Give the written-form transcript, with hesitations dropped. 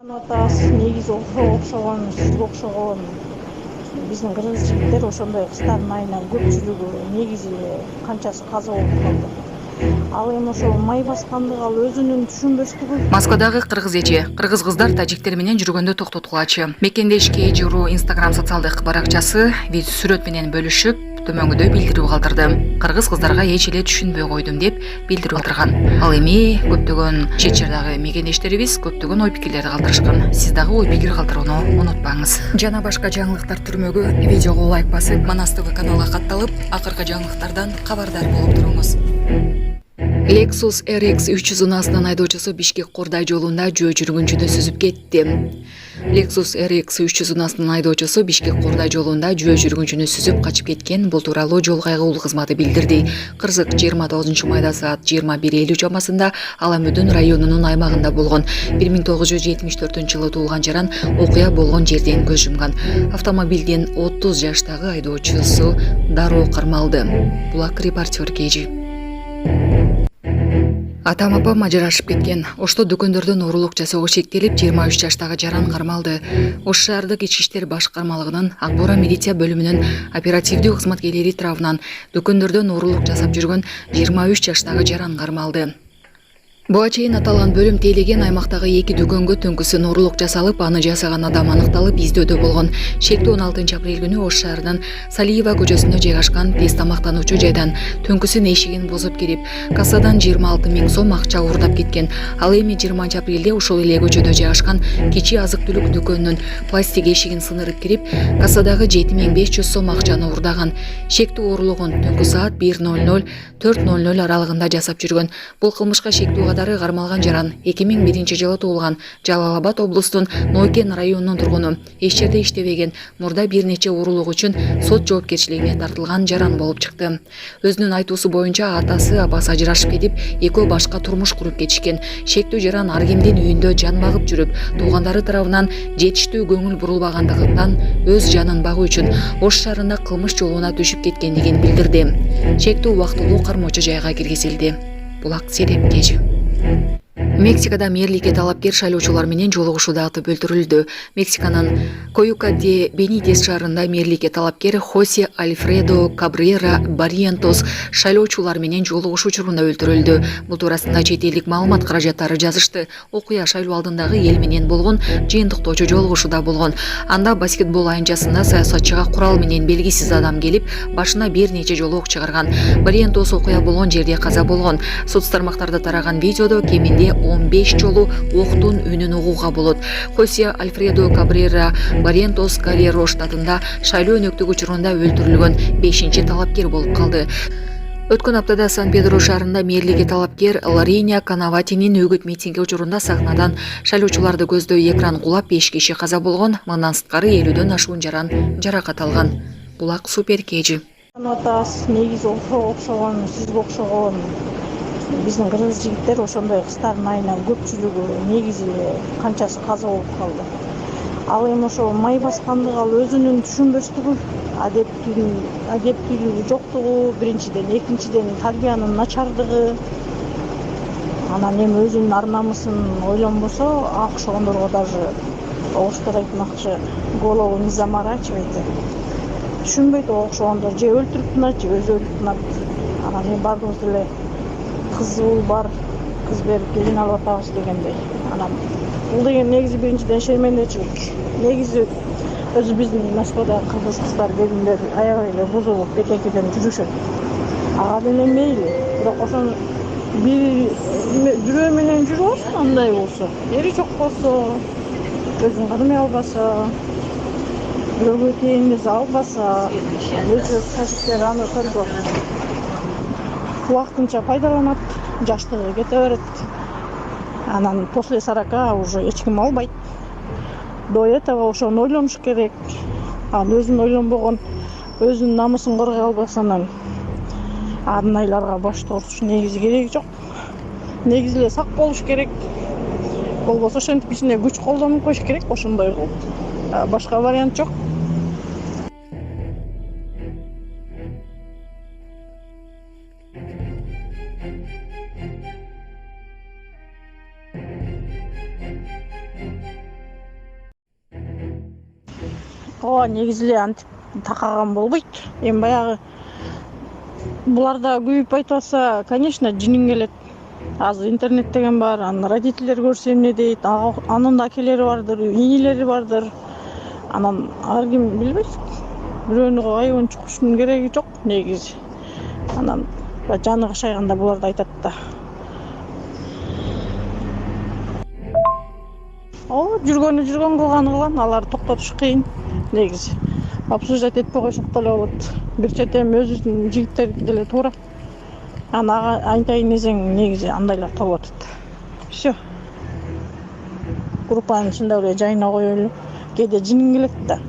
Атасы негизи окшогон, сизге окшогон биздин кыргыз жигиттер ошондой кыздардын айынан көпчүлүгү негизи канчасы каза болуп калды. Ал эми ошол май баскандыгы ал өзүнүн түшүнбөстүгү. Москвадагы кыргыз эже кыргыз кыздар тажиктер менен жүргөндө токтотулачу. Мекендеш KG.ru Instagram социалдык баракчасы видео сүрөт менен бөлүшүп, төмөнгөдө билдирүү калтырды. Кыргыз кыздарга эч эле түшүнбөй койдум деп билдирүү калтырган. Ал эми көптөгөн чет жардагы мекендештерибиз көптөгөн ой пикирлерди калтырышкан. Сиз дагы ой пикир калтырууну унутпаңыз. Жана башка жаңылыктар түрмөгү видеого лайк басып, Манас ТВ каналга катталып, акыркы жаңылыктардан кабардар болуп туруңуз. Lexus RX 300 унаасынын айдоочусу Бишкек-Кордай жолунда жөө жүргүнчүнү сүзүп кетти. Lexus RX 300 унаасынын айдоочусу Бишкек-Кордай жолунда жөө жүргүнчүнү сүзүп качып кеткен. Бул тууралуу жол кайгылуу кызматы билдирди. Кырсык 29 майда саат 21:50 чамасында Аламүдүн районунун аймагында болгон. 1974-жылы туулган жаран окуя болгон жерден көз жумган. Автомобилдин 30 жаштагы айдоочусу дароо кармалды. Булак репортер KG. Атам апам ажырашып кеткен. Ошто дүкөндөрдөн уурулук жасоого шектелип, 23 жаштагы жаран кармалды. Ош шаардык Ички иштер башкармалыгынын Ак Бура милиция бөлүмүнүн оперативдүү кызматкерлери тарабынан дүкөндөрдөн уурулук жасап жүргөн 23 жаштагы жаран кармалды. Буга чейин аталган бөлүм тейлеген аймактагы 2 дүкөнгө түнкүсүн уурулук жасалып, аны жасаган адам аныкталып издөөдө болгон. Шектүү 16 апрель күнү Ош шаарынын Салиева көчөсүндө жайгашкан тез тамактануучу жайдан түнкүсүн эшигин бузуп кирип, кассадан 26 000 сом акча уурдап кеткен. Ал эми 20 апрелде ошол эле көчөдө жайгашкан кичи азык-түлүк дүкөнүнүн пластик эшигин сындырып кирип, кассадагы 7500 сом акчаны уурдаган. Шектүү уурулугун түнкү саат 1:00 4:00 аралыгында жасап жүргөн. Бул кылмышка шектүү катары кармалган жаран 2001-жылы туулган, Жалал Абад облустун Нойкен районунун тургуну. Эч жерде иштебеген, мурда бир нече уурулук үчүн сот жоопкерчилигине тартылган жаран болуп чыкты. Өзүнүн айтуусу боюнча атасы, апасы ажырашып кетип, экөө башка турмуш куруп кетишкен. Шектүү жаран ар кимдин үйүндө жан багып жүрүп, туугандары тарабынан жетиштүү көңүл бурулбагандыгынан өз жанын багуу үчүн Ош шаарында кылмыш жолуна түшүп кеткендигин билдирди. Шектүү убактылуу кармоочу жайга киргизилди. Булак Сереп KG. Мексикада мээрликке талапкер шайлоочулар менен жолугушууда атып өлтүрүлдү. Мексиканын Коюка де Бенитес шаарында мээрликке талапкер Хосе Альфредо Кабрера Барриентос шайлоочулар менен жолугушуу учурунда өлтүрүлдү. Бул туурасында чет элдик маалымат каражаттары жазышты. Окуя шайлоо алдындагы эл менен болгон жыйынтыктоочу жолугушууда болгон. Анда баскетбол аянтчасында саясатчыга курал менен белгисиз адам келип, башына бир нече жолу ок чыгарган. Барриентос окуя болгон жерде каза болгон. Соц тармактарда тараган видеодо кеминде 15 жолу октун үнүн угууга болот. Хосе Альфредо Кабрера Барриентос Галеро штатында шайлоо өнөктүк учурунда өлтүрүлгөн 5-чи талапкер болуп калды. Өткөн аптада Сан-Педро шаарында мээрликке талапкер Лариня Канаватинин өгүт митинги учурунда сахнадан шайлоочуларды көздөй экран кулап 5 киши каза болгон, мындан сырткары 50дөн ашуун жаран жаракат алган. Булак Супер KG. Атасы негизи окшогон, сизге окшогон биздин кыргыз жигиттер ошондой кыздардын айынан көпчүлүгү негизи канчасы каза болуп калды. Ал эми ошол май баскандыгы ал өзүнүн түшүнбөстүгү, адептүүлүгү жоктугу, биринчиден, экинчиден тарбиянын начардыгы. Анан эми өзүнүн ар намысын ойлонбосо, окшогондорго даже оштор айтмакчы голову не заморачивайте. Түшүнбөйт окшогондор же өлтүрүп тунат, же өзү өлүп тунат. Анан эми баарыбыз деле кыз уул бар, кыз берип келин алып атабыз дегендей. Анан бул деген негизи биринчиден шермендечилик. Негизи өзү биздин Москвада кыргыз кыздар келиндер аябай эле бузулуп бетекеден жүрүшөт. Ага деле мейли, бирок ошону бир жүрөө менен жүрүп алсын, андай болсо. Ери жок болсо, өзүн кармай албаса, бирөөгө тиеңиз албаса, өзү кашыктар аны көргө убактынча пайдаланат, жаштыгы кете берет. Анан после 40 уже эч ким албайт. До этого ошону ойлонуш керек. Анан өзүн ойлонбогон, өзүнүн намысын коргой албаса, анан андайларга баш тартыш негизи кереги жок. Негизи эле сак болуш керек. Болбосо ошентип ичине күч колдонуп коюш керек, ошондой кылып. Башка вариант жок. ооба негизи эле антип такаган болбойт. Эми баягы буларда көбүйүп айтып атса, конечно, жиниң келет. Азыр интернет деген бар, анан родительдер көрсө эмне дейт, анын да акелери бардыр, инилери бардыр. Анан ар ким билбейсиз. Бирөөнү айыбын чукуштун кереги жок негизи. Анан жаны кашайганда буларды айтат да. Жүргөнү жүргөн, кылганы кылган, аларды токтотуш кыйын негизи. Обсуждать этпей койсок деле болот. Бир четем өзүбүздүн жигиттердики деле туура. Аны айтайын десең негизи андайлар толуп атат. Все. Группанын ичинде эле жайына коелу. Кээде жиниң келет да.